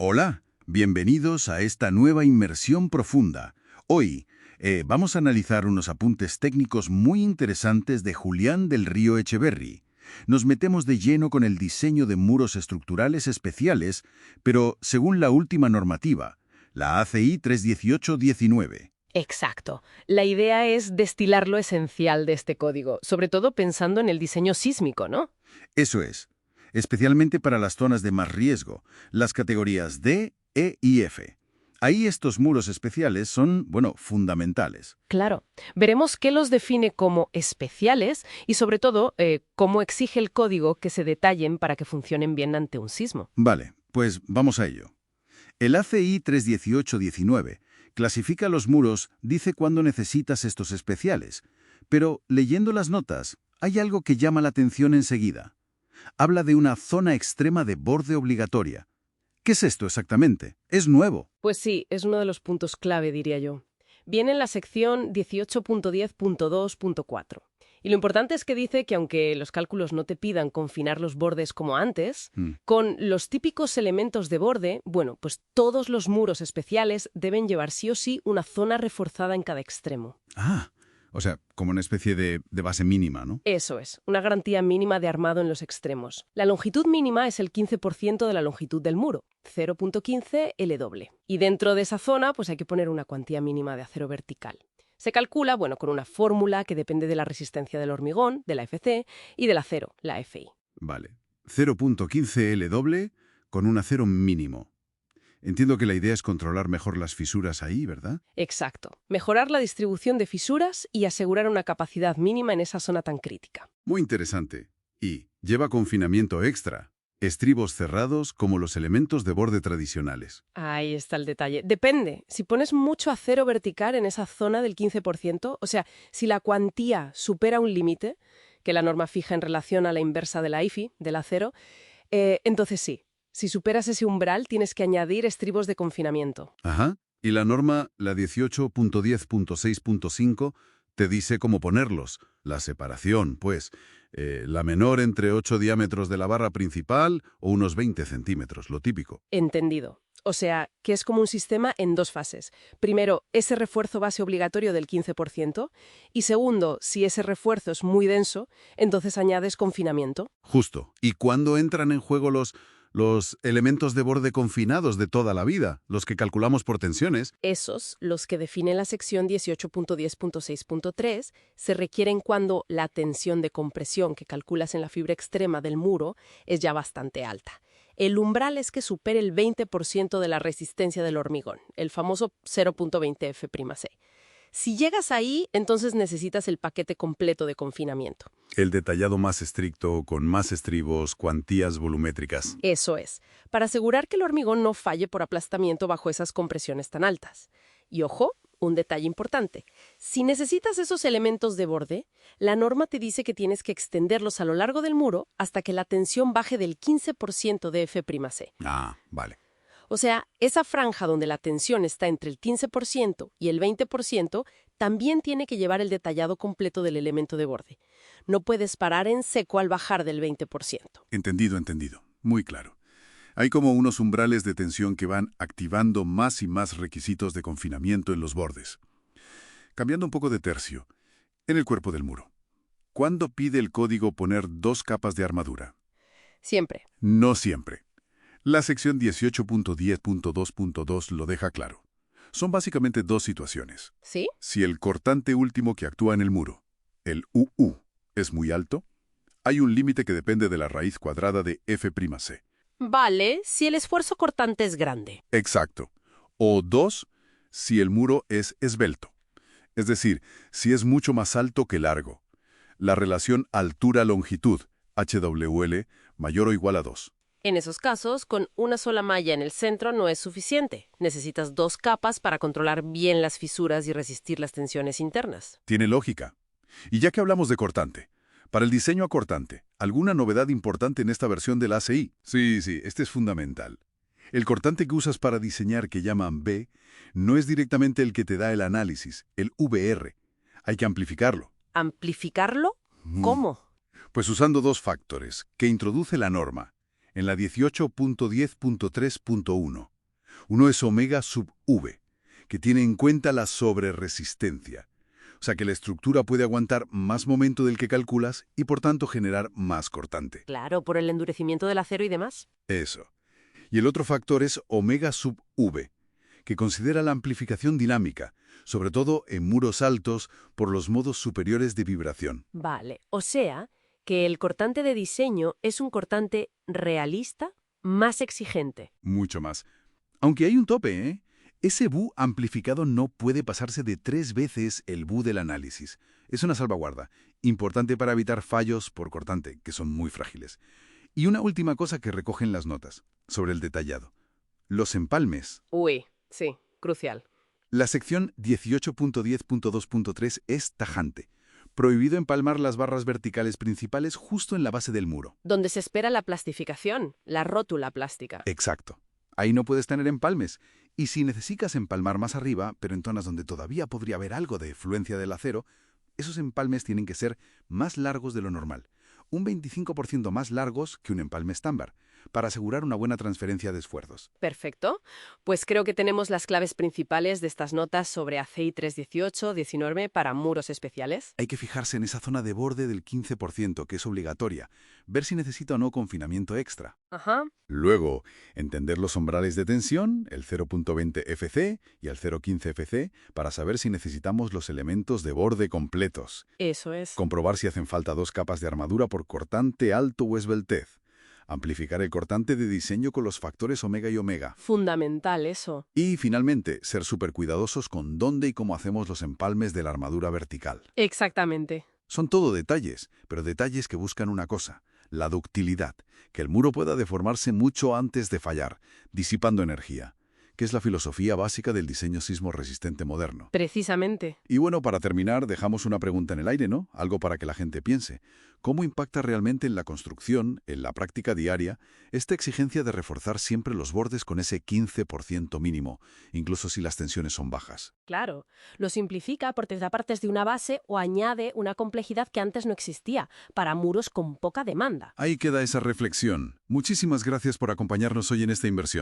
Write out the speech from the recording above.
Hola, bienvenidos a esta nueva inmersión profunda. Hoy vamos a analizar unos apuntes técnicos muy interesantes de Julián del Río Echeverry. Nos metemos de lleno con el diseño de muros estructurales especiales, pero según la última normativa, la ACI 318-19. Exacto. La idea es destilar lo esencial de este código, sobre todo pensando en el diseño sísmico, ¿no? Eso es, especialmente para las zonas de más riesgo, las categorías D, E y F. Ahí estos muros especiales son, bueno, fundamentales. Claro. Veremos qué los define como especiales y, sobre todo, cómo exige el código que se detallen para que funcionen bien ante un sismo. Vale, pues vamos a ello. El ACI 318-19 clasifica los muros, dice cuándo necesitas estos especiales, pero leyendo las notas, hay algo que llama la atención enseguida. Habla de una zona extrema de borde obligatoria. ¿Qué es esto exactamente? Es nuevo. Pues sí, es uno de los puntos clave, diría yo. Viene en la sección 18.10.2.4. Y lo importante es que dice que aunque los cálculos no te pidan confinar los bordes como antes, con los típicos elementos de borde, bueno, pues todos los muros especiales deben llevar sí o sí una zona reforzada en cada extremo. Ah, o sea, como una especie de base mínima, ¿no? Eso es, una garantía mínima de armado en los extremos. La longitud mínima es el 15% de la longitud del muro, 0.15 L doble. Y dentro de esa zona, pues hay que poner una cuantía mínima de acero vertical. Se calcula, bueno, con una fórmula que depende de la resistencia del hormigón, de la FC, y del acero, la FI. Vale. 0.15 L doble con un acero mínimo. Entiendo que la idea es controlar mejor las fisuras ahí, ¿verdad? Exacto. Mejorar la distribución de fisuras y asegurar una capacidad mínima en esa zona tan crítica. Muy interesante. Y lleva confinamiento extra. Estribos cerrados como los elementos de borde tradicionales. Ahí está el detalle. Depende. Si pones mucho acero vertical en esa zona del 15%, o sea, si la cuantía supera un límite, que la norma fija en relación a la inversa de la IFI, del acero, entonces sí. Si superas ese umbral, tienes que añadir estribos de confinamiento. Ajá. Y la norma, la 18.10.6.5, te dice cómo ponerlos. La separación, pues. La menor entre 8 diámetros de la barra principal o unos 20 centímetros, lo típico. Entendido. O sea, que es como un sistema en dos fases. Primero, ese refuerzo base obligatorio del 15%. Y segundo, si ese refuerzo es muy denso, entonces añades confinamiento. Justo. ¿Y cuándo entran en juego los elementos de borde confinados de toda la vida, los que calculamos por tensiones? Esos, los que define la sección 18.10.6.3, se requieren cuando la tensión de compresión que calculas en la fibra extrema del muro es ya bastante alta. El umbral es que supere el 20% de la resistencia del hormigón, el famoso 0.20 F'C. Si llegas ahí, entonces necesitas el paquete completo de confinamiento. El detallado más estricto, con más estribos, cuantías volumétricas. Eso es, para asegurar que el hormigón no falle por aplastamiento bajo esas compresiones tan altas. Y ojo, un detalle importante. Si necesitas esos elementos de borde, la norma te dice que tienes que extenderlos a lo largo del muro hasta que la tensión baje del 15% de F'C. Ah, vale. O sea, esa franja donde la tensión está entre el 15% y el 20% también tiene que llevar el detallado completo del elemento de borde. No puedes parar en seco al bajar del 20%. Entendido, entendido. Muy claro. Hay como unos umbrales de tensión que van activando más y más requisitos de confinamiento en los bordes. Cambiando un poco de tercio, en el cuerpo del muro. ¿Cuándo pide el código poner 2 capas de armadura? Siempre. No siempre. La sección 18.10.2.2 lo deja claro. Son básicamente dos situaciones. ¿Sí? Si el cortante último que actúa en el muro, el UU, es muy alto, hay un límite que depende de la raíz cuadrada de F'C. Vale, si el esfuerzo cortante es grande. Exacto. O 2, si el muro es esbelto. Es decir, si es mucho más alto que largo. La relación altura-longitud, HWL, mayor o igual a 2. En esos casos, con una sola malla en el centro no es suficiente. Necesitas 2 capas para controlar bien las fisuras y resistir las tensiones internas. Tiene lógica. Y ya que hablamos de cortante, para el diseño acortante, ¿alguna novedad importante en esta versión del ACI? Sí, este es fundamental. El cortante que usas para diseñar, que llaman B, no es directamente el que te da el análisis, el VR. Hay que amplificarlo. ¿Amplificarlo? ¿Cómo? Pues usando 2 factores que introduce la norma, en la 18.10.3.1. Uno es omega sub V, que tiene en cuenta la sobreresistencia. O sea que la estructura puede aguantar más momento del que calculas y por tanto generar más cortante. Claro, por el endurecimiento del acero y demás. Eso. Y el otro factor es omega sub V, que considera la amplificación dinámica, sobre todo en muros altos por los modos superiores de vibración. Vale, o sea que el cortante de diseño es un cortante realista, más exigente. Mucho más. Aunque hay un tope, ¿eh? Ese Bu amplificado no puede pasarse de 3 veces el Bu del análisis. Es una salvaguarda, importante para evitar fallos por cortante, que son muy frágiles. Y una última cosa que recogen las notas, sobre el detallado. Los empalmes. Uy, sí, crucial. La sección 18.10.2.3 es tajante. Prohibido empalmar las barras verticales principales justo en la base del muro. Donde se espera la plastificación, la rótula plástica. Exacto. Ahí no puedes tener empalmes. Y si necesitas empalmar más arriba, pero en zonas donde todavía podría haber algo de fluencia del acero, esos empalmes tienen que ser más largos de lo normal. Un 25% más largos que un empalme estándar, para asegurar una buena transferencia de esfuerzos. Perfecto. Pues creo que tenemos las claves principales de estas notas sobre ACI 318-19 para muros especiales. Hay que fijarse en esa zona de borde del 15%, que es obligatoria, ver si necesita o no confinamiento extra. Ajá. Luego, entender los umbrales de tensión, el 0.20 FC y el 0.15 FC, para saber si necesitamos los elementos de borde completos. Eso es. Comprobar si hacen falta 2 capas de armadura por cortante alto o esbeltez. Amplificar el cortante de diseño con los factores omega y omega. Fundamental eso. Y, finalmente, ser súper cuidadosos con dónde y cómo hacemos los empalmes de la armadura vertical. Exactamente. Son todo detalles, pero detalles que buscan una cosa, la ductilidad, que el muro pueda deformarse mucho antes de fallar, disipando energía, que es la filosofía básica del diseño sismo resistente moderno. Precisamente. Y bueno, para terminar, dejamos una pregunta en el aire, ¿no? Algo para que la gente piense. ¿Cómo impacta realmente en la construcción, en la práctica diaria, esta exigencia de reforzar siempre los bordes con ese 15% mínimo, incluso si las tensiones son bajas? Claro. Lo simplifica porque da partes de una base o añade una complejidad que antes no existía, para muros con poca demanda. Ahí queda esa reflexión. Muchísimas gracias por acompañarnos hoy en esta inversión.